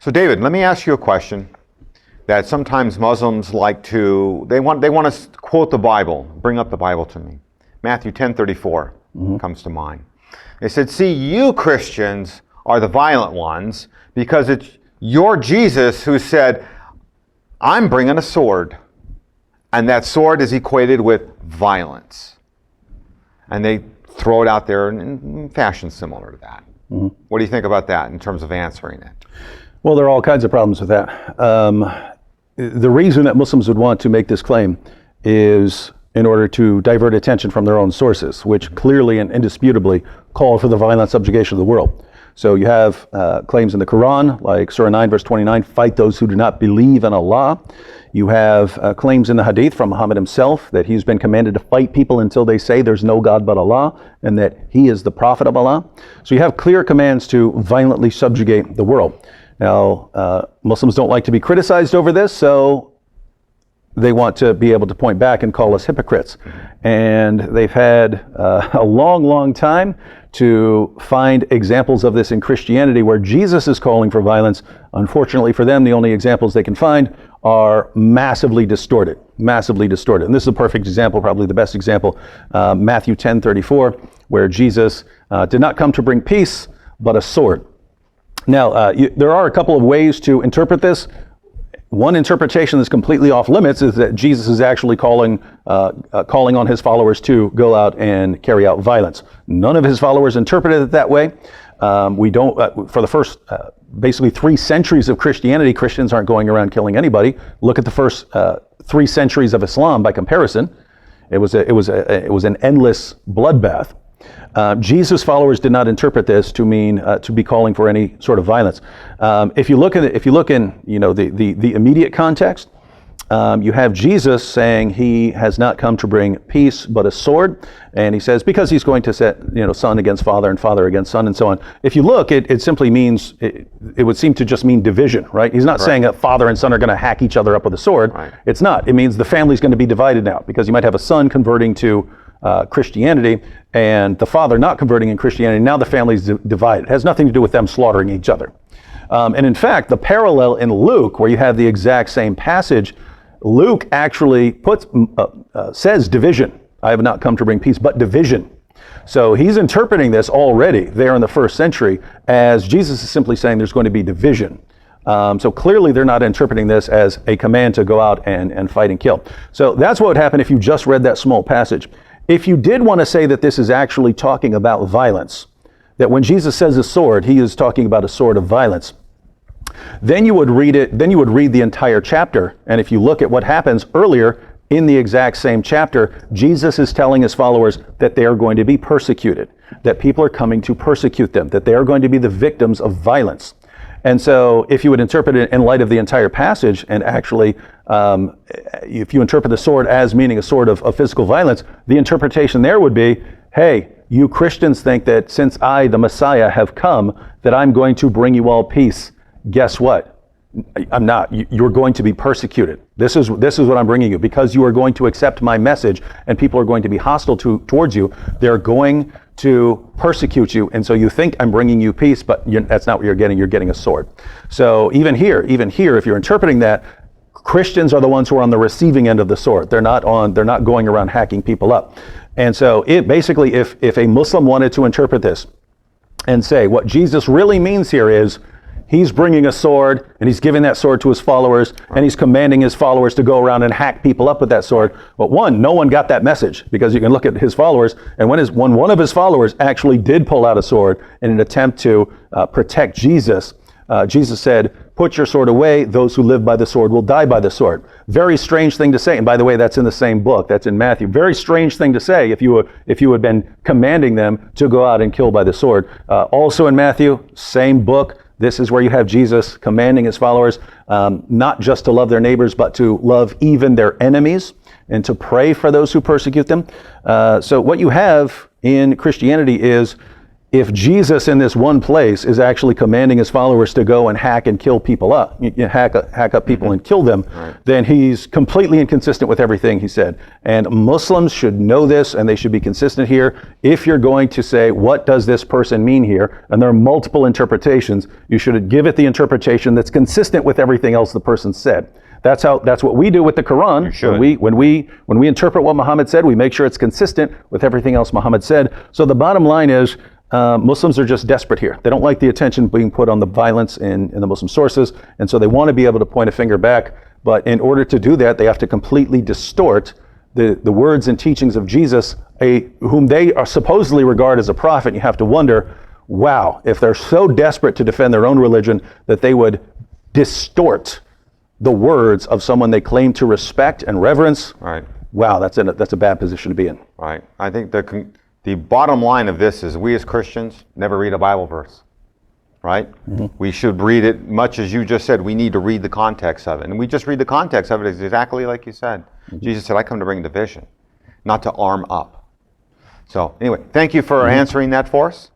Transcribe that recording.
So David, let me ask you a question that sometimes Muslims like to, they want to quote the Bible, bring up the Bible to me. Matthew 10:34 comes to mind. They said, see, you Christians are the violent ones because it's your Jesus who said, I'm bringing a sword. And that sword is equated with violence. And they throw it out there in fashion similar to that. What do you think about that in terms of answering it? Well, there are all kinds of problems with that. The reason that Muslims would want to make this claim is in order to divert attention from their own sources, which clearly and indisputably call for the violent subjugation of the world. So you have claims in the Quran, like Surah 9, verse 29, fight those who do not believe in Allah. You have claims in the Hadith from Muhammad himself that he's been commanded to fight people until they say there's no God but Allah, and that he is the prophet of Allah. So you have clear commands to violently subjugate the world. Now, Muslims don't like to be criticized over this, so they want to be able to point back and call us hypocrites. And they've had a long, long time to find examples of this in Christianity where Jesus is calling for violence. Unfortunately for them, the only examples they can find are massively distorted. And this is a perfect example, probably the best example, Matthew 10:34, where Jesus did not come to bring peace, but a sword. Now, there are a couple of ways to interpret this. One interpretation that's completely off limits is that Jesus is actually calling on his followers to go out and carry out violence. None of his followers interpreted it that way. We don't, for the first basically 3 centuries of Christianity, Christians aren't going around killing anybody. Look at the first 3 centuries of Islam by comparison. It was an endless bloodbath. Jesus' followers did not interpret this to mean to be calling for any sort of violence. If you look in the immediate context, you have Jesus saying he has not come to bring peace but a sword, and he says because he's going to set son against father and father against son and so on. If you look, it simply means it would seem to just mean division, right? He's not saying that father and son are going to hack each other up with a sword. Right. It's not. It means the family's going to be divided now because you might have a son converting to Christianity and the father not converting in Christianity. Now the family's divided. It has nothing to do with them slaughtering each other. And in fact, the parallel in Luke, where you have the exact same passage, Luke actually says division. I have not come to bring peace, but division. So he's interpreting this already there in the first century as Jesus is simply saying there's going to be division. So clearly they're not interpreting this as a command to go out and fight and kill. So that's what would happen if you just read that small passage. If you did want to say that this is actually talking about violence, that when Jesus says a sword, he is talking about a sword of violence, then you would read the entire chapter. And if you look at what happens earlier in the exact same chapter, Jesus is telling his followers that they are going to be persecuted, that people are coming to persecute them, that they are going to be the victims of violence. And so if you would interpret it in light of the entire passage, and actually if you interpret the sword as meaning a sword of physical violence, the interpretation there would be, hey, you Christians think that since I, the Messiah, have come, that I'm going to bring you all peace. Guess what? I'm not. You're going to be persecuted. This is what I'm bringing you. Because you are going to accept my message and people are going to be hostile towards you, they're going to persecute you. And so you think I'm bringing you peace, but that's not what you're getting. You're getting a sword. So even here, if you're interpreting that, Christians are the ones who are on the receiving end of the sword. They're not going around hacking people up. And so it basically, if a Muslim wanted to interpret this and say what Jesus really means here is he's bringing a sword and he's giving that sword to his followers and he's commanding his followers to go around and hack people up with that sword. But no one got that message, because you can look at his followers, and when one of his followers actually did pull out a sword in an attempt to protect Jesus, Jesus said, "Put your sword away. Those who live by the sword will die by the sword." Very strange thing to say. And by the way, that's in the same book. That's in Matthew. Very strange thing to say if you had been commanding them to go out and kill by the sword. Also in Matthew, same book. This is where you have Jesus commanding his followers not just to love their neighbors, but to love even their enemies and to pray for those who persecute them. So what you have in Christianity is if Jesus in this one place is actually commanding his followers to go and hack and kill people up, hack up people and kill them, then he's completely inconsistent with everything he said. And Muslims should know this, and they should be consistent here. If you're going to say, what does this person mean here? And there are multiple interpretations. You should give it the interpretation that's consistent with everything else the person said. That's what we do with the Quran. You should. When we interpret what Muhammad said, we make sure it's consistent with everything else Muhammad said. So the bottom line is, Muslims are just desperate here. They don't like the attention being put on the violence in the Muslim sources, and so they want to be able to point a finger back. But in order to do that, they have to completely distort the words and teachings of Jesus, whom they are supposedly regard as a prophet. You have to wonder, wow, if they're so desperate to defend their own religion that they would distort the words of someone they claim to respect and reverence. Right. Wow, that's a bad position to be in. Right. I think the bottom line of this is we as Christians never read a Bible verse, right? We should read it, much as you just said, we need to read the context of it. And we just read the context of it exactly like you said. Jesus said, I come to bring division, not to arm up. So anyway, thank you for answering that for us.